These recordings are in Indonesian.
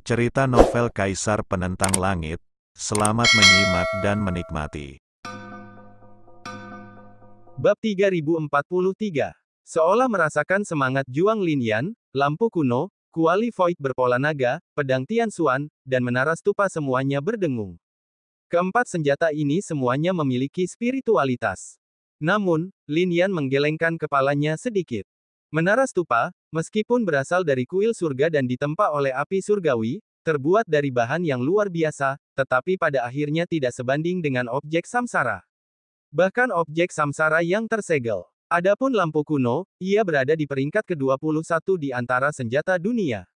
Cerita novel Kaisar Penentang Langit. Selamat menyimak dan menikmati. Bab 3043. Seolah merasakan semangat Juang Linian, lampu kuno, kuali void berpola naga, pedang Tian Xuan, dan menara stupa semuanya berdengung. Keempat senjata ini semuanya memiliki spiritualitas. Namun, Linian menggelengkan kepalanya sedikit. Menara stupa, meskipun berasal dari kuil surga dan ditempa oleh api surgawi, terbuat dari bahan yang luar biasa, tetapi pada akhirnya tidak sebanding dengan objek samsara. Bahkan objek samsara yang tersegel. Adapun lampu kuno, ia berada di peringkat ke-21 di antara senjata dunia.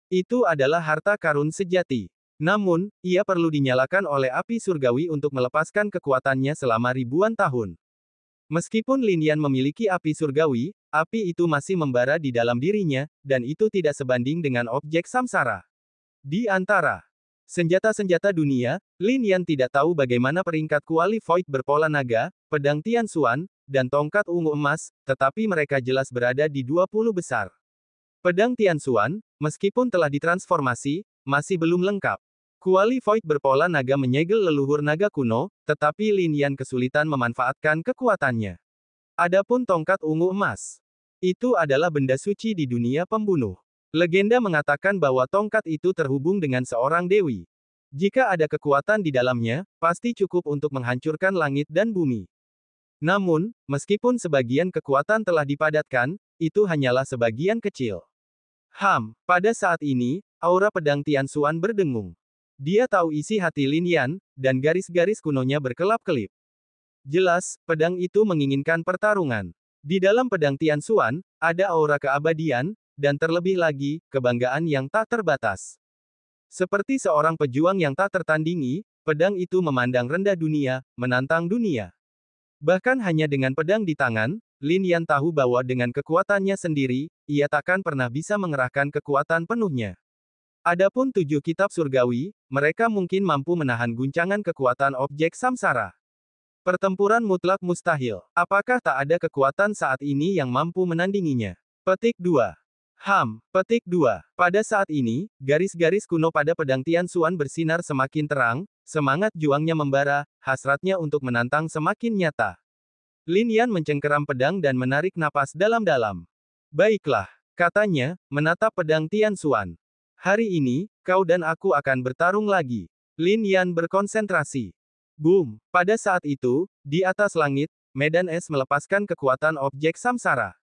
Itu adalah harta karun sejati. Namun, ia perlu dinyalakan oleh api surgawi untuk melepaskan kekuatannya selama ribuan tahun. Meskipun Linian memiliki api surgawi, api itu masih membara di dalam dirinya, dan itu tidak sebanding dengan objek samsara. Di antara senjata-senjata dunia, Linian tidak tahu bagaimana peringkat kuali void berpola naga, pedang Tian Xuan, dan tongkat ungu emas, tetapi mereka jelas berada di 20 besar. Pedang Tian Xuan, meskipun telah ditransformasi, masih belum lengkap. Kuali void berpola naga menyegel leluhur naga kuno, tetapi Linian kesulitan memanfaatkan kekuatannya. Adapun tongkat ungu emas, itu adalah benda suci di dunia pembunuh. Legenda mengatakan bahwa tongkat itu terhubung dengan seorang dewi. Jika ada kekuatan di dalamnya, pasti cukup untuk menghancurkan langit dan bumi. Namun, meskipun sebagian kekuatan telah dipadatkan, itu hanyalah sebagian kecil. Pada saat ini, aura pedang Tian Xuan berdengung. Dia tahu isi hati Linian, dan garis-garis kunonya berkelap-kelip. Jelas, pedang itu menginginkan pertarungan. Di dalam pedang Tian Xuan, ada aura keabadian, dan terlebih lagi, kebanggaan yang tak terbatas. Seperti seorang pejuang yang tak tertandingi, pedang itu memandang rendah dunia, menantang dunia. Bahkan hanya dengan pedang di tangan, Linian tahu bahwa dengan kekuatannya sendiri, ia takkan pernah bisa mengerahkan kekuatan penuhnya. Adapun 7 kitab surgawi, mereka mungkin mampu menahan guncangan kekuatan objek samsara. Pertempuran mutlak mustahil. Apakah tak ada kekuatan saat ini yang mampu menandinginya? Petik 2. Petik 2. Pada saat ini, garis-garis kuno pada pedang Tian Xuan bersinar semakin terang, semangat juangnya membara, hasratnya untuk menantang semakin nyata. Linian mencengkeram pedang dan menarik napas dalam-dalam. Baiklah, katanya, menatap pedang Tian Xuan. Hari ini, kau dan aku akan bertarung lagi. Linian berkonsentrasi. Boom! Pada saat itu, di atas langit, medan es melepaskan kekuatan objek samsara.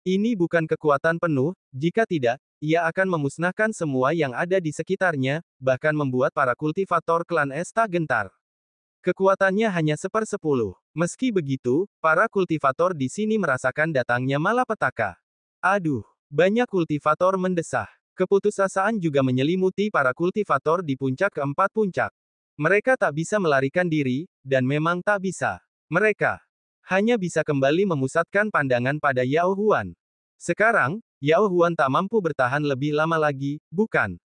Ini bukan kekuatan penuh, jika tidak, ia akan memusnahkan semua yang ada di sekitarnya, bahkan membuat para kultivator klan es tak gentar. Kekuatannya hanya 1/10. Meski begitu, para kultivator di sini merasakan datangnya malapetaka. Aduh! Banyak kultivator mendesah. Keputusasaan juga menyelimuti para kultivator di puncak keempat puncak. Mereka tak bisa melarikan diri, dan memang tak bisa. Mereka hanya bisa kembali memusatkan pandangan pada Yao Huan. Sekarang, Yao Huan tak mampu bertahan lebih lama lagi, bukan?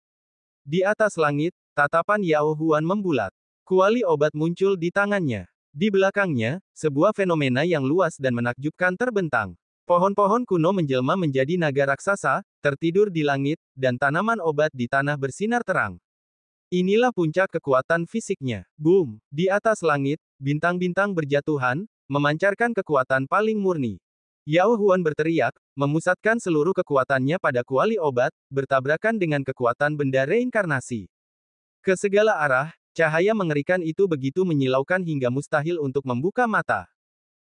Di atas langit, tatapan Yao Huan membulat. Kuali obat muncul di tangannya. Di belakangnya, sebuah fenomena yang luas dan menakjubkan terbentang. Pohon-pohon kuno menjelma menjadi naga raksasa, tertidur di langit, dan tanaman obat di tanah bersinar terang. Inilah puncak kekuatan fisiknya. Boom! Di atas langit, bintang-bintang berjatuhan, memancarkan kekuatan paling murni. Yao Huan berteriak, memusatkan seluruh kekuatannya pada kuali obat, bertabrakan dengan kekuatan benda reinkarnasi. Ke segala arah, cahaya mengerikan itu begitu menyilaukan hingga mustahil untuk membuka mata.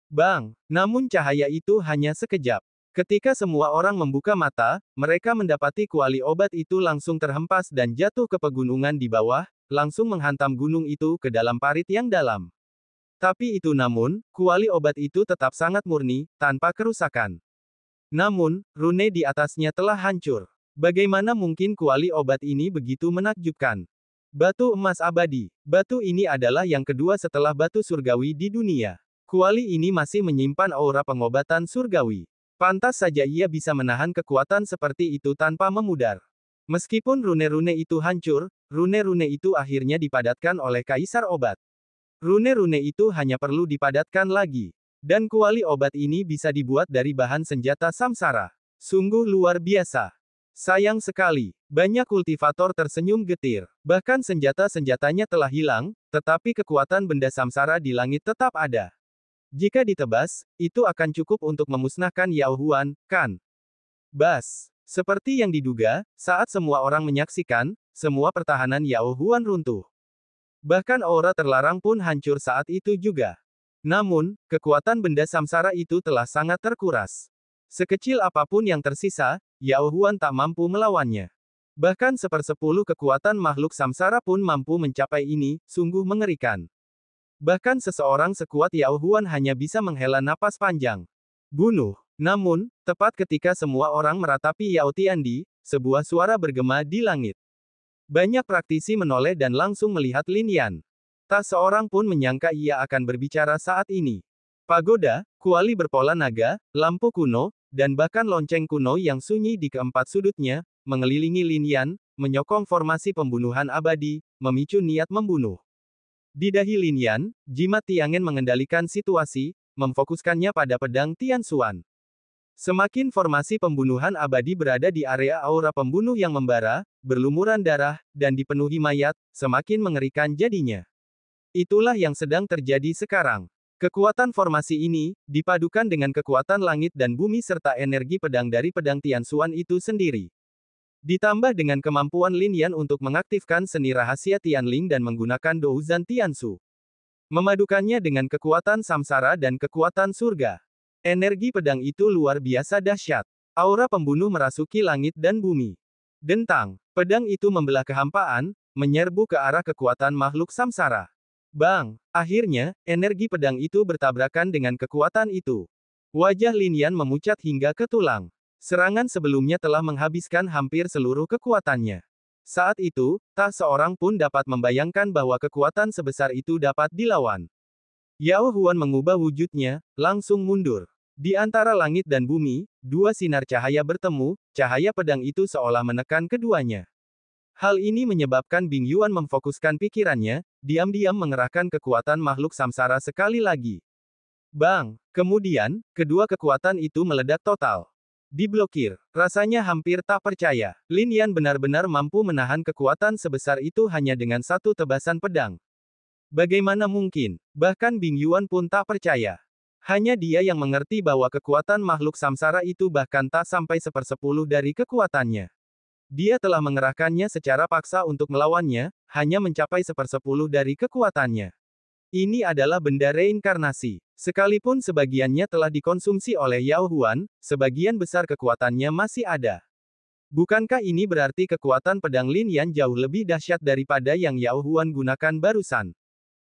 Bang! Namun cahaya itu hanya sekejap. Ketika semua orang membuka mata, mereka mendapati kuali obat itu langsung terhempas dan jatuh ke pegunungan di bawah, langsung menghantam gunung itu ke dalam parit yang dalam. Tapi itu namun, kuali obat itu tetap sangat murni, tanpa kerusakan. Namun, rune di atasnya telah hancur. Bagaimana mungkin kuali obat ini begitu menakjubkan? Batu emas abadi. Batu ini adalah yang kedua setelah batu surgawi di dunia. Kuali ini masih menyimpan aura pengobatan surgawi. Pantas saja ia bisa menahan kekuatan seperti itu tanpa memudar. Meskipun rune-rune itu hancur, rune-rune itu akhirnya dipadatkan oleh Kaisar Obat. Rune-rune itu hanya perlu dipadatkan lagi. Dan kuali obat ini bisa dibuat dari bahan senjata samsara. Sungguh luar biasa. Sayang sekali, banyak kultivator tersenyum getir. Bahkan senjata-senjatanya telah hilang, tetapi kekuatan benda samsara di langit tetap ada. Jika ditebas, itu akan cukup untuk memusnahkan Yao Huan, kan? Bas. Seperti yang diduga, saat semua orang menyaksikan, semua pertahanan Yao Huan runtuh. Bahkan aura terlarang pun hancur saat itu juga. Namun, kekuatan benda samsara itu telah sangat terkuras. Sekecil apapun yang tersisa, Yao Huan tak mampu melawannya. Bahkan sepersepuluh kekuatan makhluk samsara pun mampu mencapai ini, sungguh mengerikan. Bahkan seseorang sekuat Yao Huan hanya bisa menghela napas panjang. Bunuh. Namun, tepat ketika semua orang meratapi Yao Tiandi, sebuah suara bergema di langit. Banyak praktisi menoleh dan langsung melihat Lin Yan. Tak seorang pun menyangka ia akan berbicara saat ini. Pagoda, kuali berpola naga, lampu kuno, dan bahkan lonceng kuno yang sunyi di keempat sudutnya, mengelilingi Lin Yan, menyokong formasi pembunuhan abadi, memicu niat membunuh. Di dahi Lin Yan, jimat Tiangen mengendalikan situasi, memfokuskannya pada pedang Tian Xuan. Semakin formasi pembunuhan abadi berada di area aura pembunuh yang membara, berlumuran darah, dan dipenuhi mayat, semakin mengerikan jadinya. Itulah yang sedang terjadi sekarang. Kekuatan formasi ini, dipadukan dengan kekuatan langit dan bumi serta energi pedang dari pedang Tian Xuan itu sendiri. Ditambah dengan kemampuan Lin Yan untuk mengaktifkan seni rahasia Tianling dan menggunakan Douzan Tiansu. Memadukannya dengan kekuatan samsara dan kekuatan surga. Energi pedang itu luar biasa dahsyat. Aura pembunuh merasuki langit dan bumi. Dentang, pedang itu membelah kehampaan, menyerbu ke arah kekuatan makhluk samsara. Bang! Akhirnya, energi pedang itu bertabrakan dengan kekuatan itu. Wajah Lin Yan memucat hingga ke tulang. Serangan sebelumnya telah menghabiskan hampir seluruh kekuatannya. Saat itu, tak seorang pun dapat membayangkan bahwa kekuatan sebesar itu dapat dilawan. Yao Huan mengubah wujudnya, langsung mundur. Di antara langit dan bumi, dua sinar cahaya bertemu, cahaya pedang itu seolah menekan keduanya. Hal ini menyebabkan Bing Yuan memfokuskan pikirannya, diam-diam mengerahkan kekuatan makhluk samsara sekali lagi. Bang! Kemudian, kedua kekuatan itu meledak total. Diblokir. Rasanya hampir tak percaya. Lin Yan benar-benar mampu menahan kekuatan sebesar itu hanya dengan satu tebasan pedang. Bagaimana mungkin? Bahkan Bing Yuan pun tak percaya. Hanya dia yang mengerti bahwa kekuatan makhluk samsara itu bahkan tak sampai sepersepuluh dari kekuatannya. Dia telah mengerahkannya secara paksa untuk melawannya, hanya mencapai sepersepuluh dari kekuatannya. Ini adalah benda reinkarnasi. Sekalipun sebagiannya telah dikonsumsi oleh Yao Huan, sebagian besar kekuatannya masih ada. Bukankah ini berarti kekuatan pedang Lin Yan jauh lebih dahsyat daripada yang Yao Huan gunakan barusan?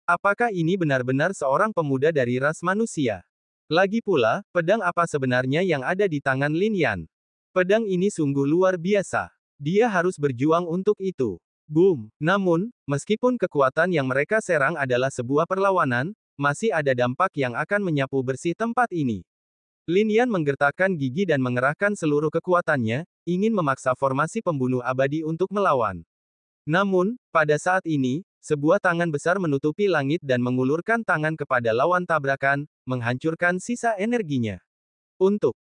Apakah ini benar-benar seorang pemuda dari ras manusia? Lagi pula, pedang apa sebenarnya yang ada di tangan Lin Yan? Pedang ini sungguh luar biasa. Dia harus berjuang untuk itu. Boom! Namun, meskipun kekuatan yang mereka serang adalah sebuah perlawanan, masih ada dampak yang akan menyapu bersih tempat ini. Lin Yan menggertakkan gigi dan mengerahkan seluruh kekuatannya, ingin memaksa formasi pembunuh abadi untuk melawan. Namun, pada saat ini, sebuah tangan besar menutupi langit dan mengulurkan tangan kepada lawan tabrakan, menghancurkan sisa energinya. Untuk